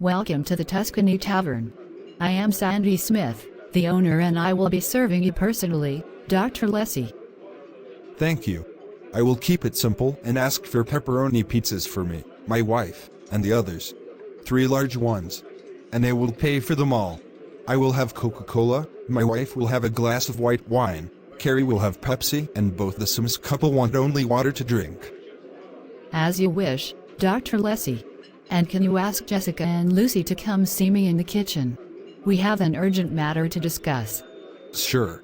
Welcome to the Tuscany Tavern. I am Sandy Smith, the owner, and I will be serving you personally, Dr. Lessie. Thank you. I will keep it simple and ask for pepperoni pizzas for me, my wife, and the others. 3 large ones. And I will pay for them all. I will have Coca-Cola, my wife will have a glass of white wine, Carrie will have Pepsi, and both the Sims couple want only water to drink. As you wish, Dr. Lessie. And can you ask Jessica and Lucy to come see me in the kitchen? We have an urgent matter to discuss. Sure.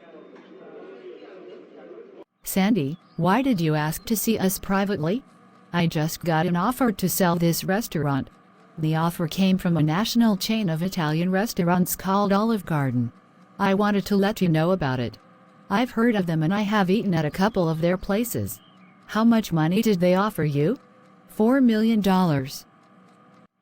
Sandy, why did you ask to see us privately? I just got an offer to sell this restaurant. The offer came from a national chain of Italian restaurants called Olive Garden. I wanted to let you know about it. I've heard of them and I have eaten at a couple of their places. How much money did they offer you? $4 million.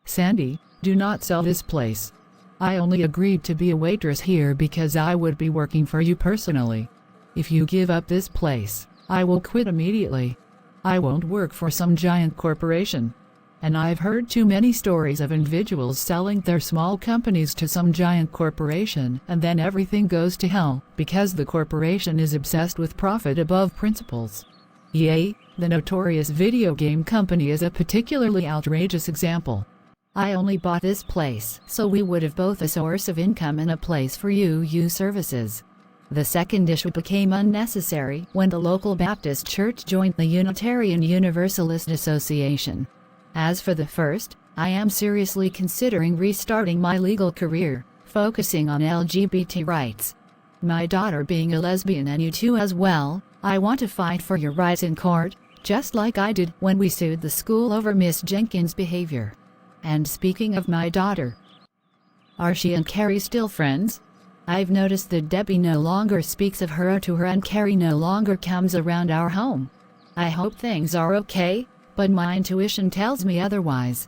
Sandy, do not sell this place. I only agreed to be a waitress here because I would be working for you personally. If you give up this place, I will quit immediately. I won't work for some giant corporation. And I've heard too many stories of individuals selling their small companies to some giant corporation and then everything goes to hell because the corporation is obsessed with profit above principles. EA, the notorious video game company, is a particularly outrageous example. I only bought this place so we would have both a source of income and a place for you services. The second issue became unnecessary when the local Baptist church joined the Unitarian Universalist Association. As for the first, I am seriously considering restarting my legal career, focusing on LGBT rights. My daughter being a lesbian and you too as well, I want to fight for your rights in court, just like I did when we sued the school over Miss Jenkins' behavior. And speaking of my daughter, are she and Carrie still friends? I've noticed that Debbie no longer speaks of her to her and Carrie no longer comes around our home. I hope things are okay, but my intuition tells me otherwise.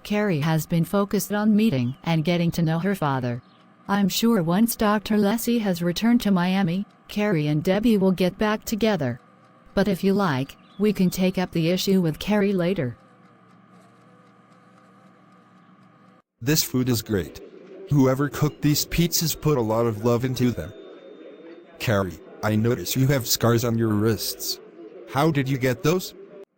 Carrie has been focused on meeting and getting to know her father. I'm sure once Dr. Lessie has returned to Miami, Carrie and Debbie will get back together. But if you like, we can take up the issue with Carrie later. This food is great. Whoever cooked these pizzas put a lot of love into them. Carrie, I notice you have scars on your wrists. How did you get those?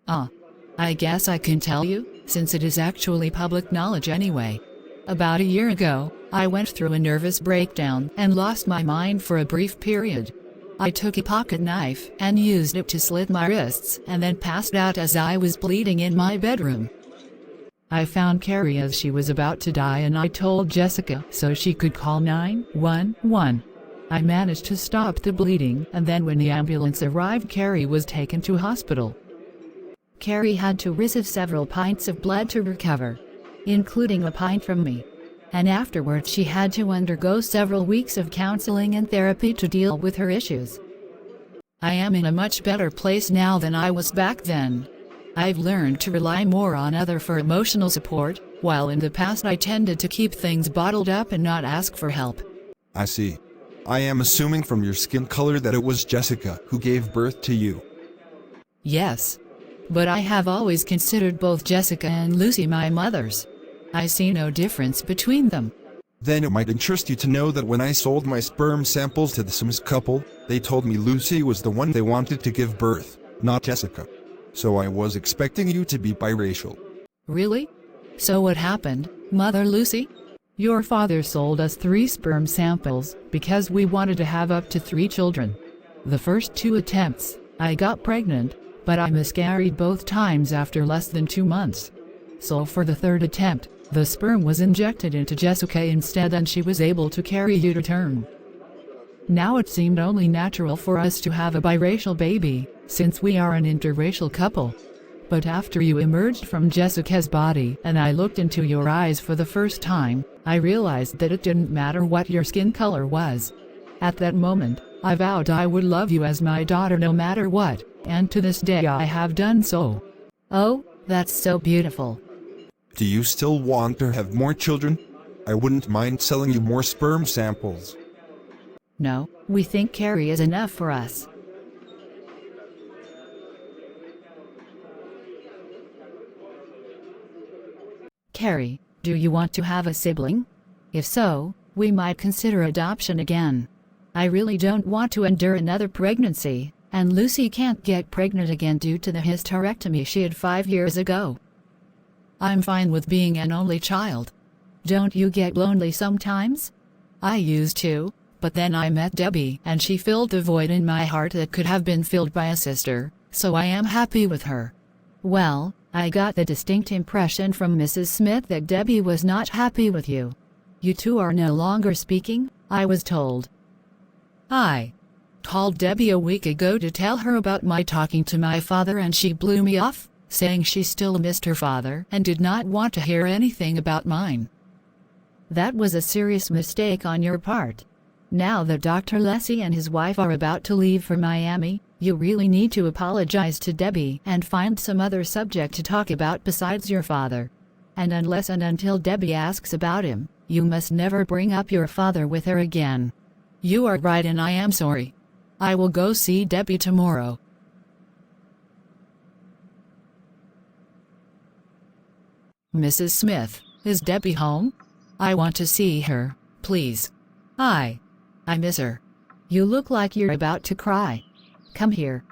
I guess I can tell you, since it is actually public knowledge anyway. About a year ago, I went through a nervous breakdown and lost my mind for a brief period. I took a pocket knife and used it to slit my wrists and then passed out as I was bleeding in my bedroom. I found Carrie as she was about to die and I told Jessica so she could call 911. I managed to stop the bleeding and then when the ambulance arrived, Carrie was taken to hospital. Carrie had to receive several pints of blood to recover, including a pint from me. And afterwards she had to undergo several weeks of counseling and therapy to deal with her issues. I am in a much better place now than I was back then. I've learned to rely more on others for emotional support, while in the past I tended to keep things bottled up and not ask for help. I see. I am assuming from your skin color that it was Jessica who gave birth to you. Yes. But I have always considered both Jessica and Lucy my mothers. I see no difference between them. Then it might interest you to know that when I sold my sperm samples to the Sims couple, they told me Lucy was the one they wanted to give birth, not Jessica. So I was expecting you to be biracial. Really? So what happened, Mother Lucy? Your father sold us 3 sperm samples because we wanted to have up to 3 children. The first 2 attempts, I got pregnant, but I miscarried both times after less than 2 months. So for the 3rd attempt, the sperm was injected into Jessica instead and she was able to carry you to term. Now it seemed only natural for us to have a biracial baby, since we are an interracial couple. But after you emerged from Jessica's body and I looked into your eyes for the first time, I realized that it didn't matter what your skin color was. At that moment, I vowed I would love you as my daughter no matter what, and to this day I have done so. Oh, that's so beautiful. Do you still want to have more children? I wouldn't mind selling you more sperm samples. No, we think Carrie is enough for us. Carrie, Do you want to have a sibling? If so, we might consider adoption again. I really don't want to endure another pregnancy, and Lucy can't get pregnant again due to the hysterectomy she had 5 years ago. I'm fine with being an only child. Don't you get lonely sometimes? I used to, but then I met Debbie and she filled the void in my heart that could have been filled by a sister, so I am happy with her. Well, I got the distinct impression from Mrs. Smith that Debbie was not happy with you. You two are no longer speaking, I was told. I called Debbie a week ago to tell her about my talking to my father and she blew me off, saying she still missed her father and did not want to hear anything about mine. That was a serious mistake on your part. Now that Dr. Leslie and his wife are about to leave for Miami, you really need to apologize to Debbie and find some other subject to talk about besides your father. And unless and until Debbie asks about him, you must never bring up your father with her again. You are right and I am sorry. I will go see Debbie tomorrow. Mrs. Smith, is Debbie home? I want to see her, please. I miss her. You look like you're about to cry. Come here.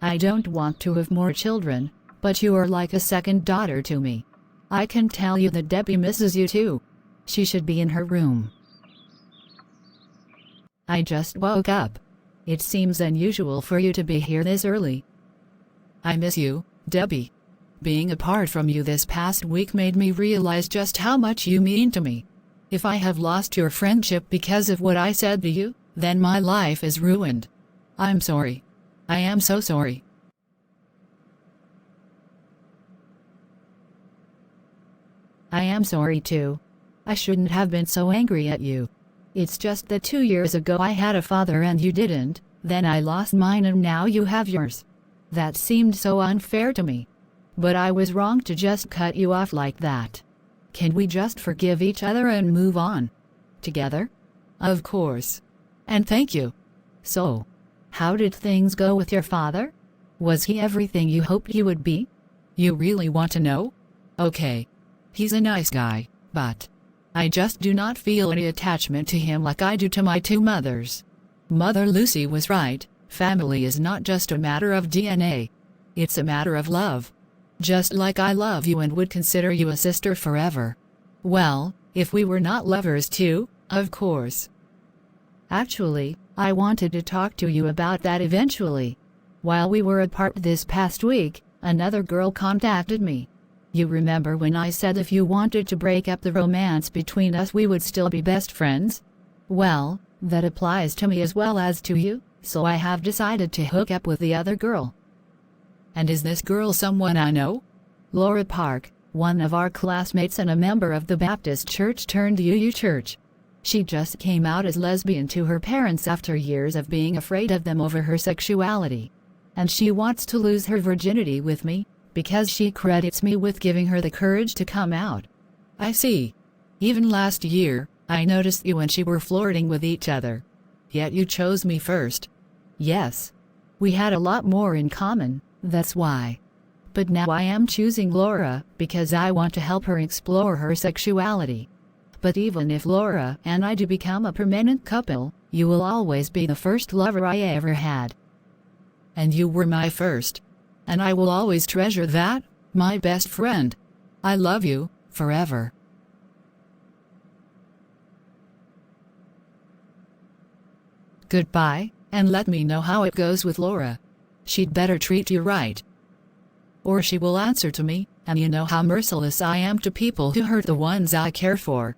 I don't want to have more children, but you are like a second daughter to me. I can tell you that Debbie misses you too. She should be in her room. I just woke up. It seems unusual for you to be here this early. I miss you, Debbie. Being apart from you this past week made me realize just how much you mean to me. If I have lost your friendship because of what I said to you, then my life is ruined. I'm sorry. I am so sorry. I am sorry too. I shouldn't have been so angry at you. It's just that 2 years ago I had a father and you didn't, then I lost mine and now you have yours. That seemed so unfair to me. But I was wrong to just cut you off like that. Can we just forgive each other and move on? Together? Of course. And thank you. So, how did things go with your father? Was he everything you hoped he would be? You really want to know? Okay. He's a nice guy, but I just do not feel any attachment to him like I do to my two mothers. Mother Lucy was right, family is not just a matter of DNA. It's a matter of love. Just like I love you and would consider you a sister forever. Well, if we were not lovers too, of course. Actually, I wanted to talk to you about that eventually. While we were apart this past week, another girl contacted me. You remember when I said if you wanted to break up the romance between us we would still be best friends? Well, that applies to me as well as to you, so I have decided to hook up with the other girl. And is this girl someone I know? Laura Park, one of our classmates and a member of the Baptist church turned UU church. She just came out as lesbian to her parents after years of being afraid of them over her sexuality. And she wants to lose her virginity with me, because she credits me with giving her the courage to come out. I see. Even last year, I noticed you and she were flirting with each other. Yet you chose me first. Yes. We had a lot more in common, that's why. But now I am choosing Laura, because I want to help her explore her sexuality. But even if Laura and I do become a permanent couple, you will always be the first lover I ever had. And you were my first. And I will always treasure that, my best friend. I love you, forever. Goodbye, and let me know how it goes with Laura. She'd better treat you right. Or she will answer to me, and you know how merciless I am to people who hurt the ones I care for.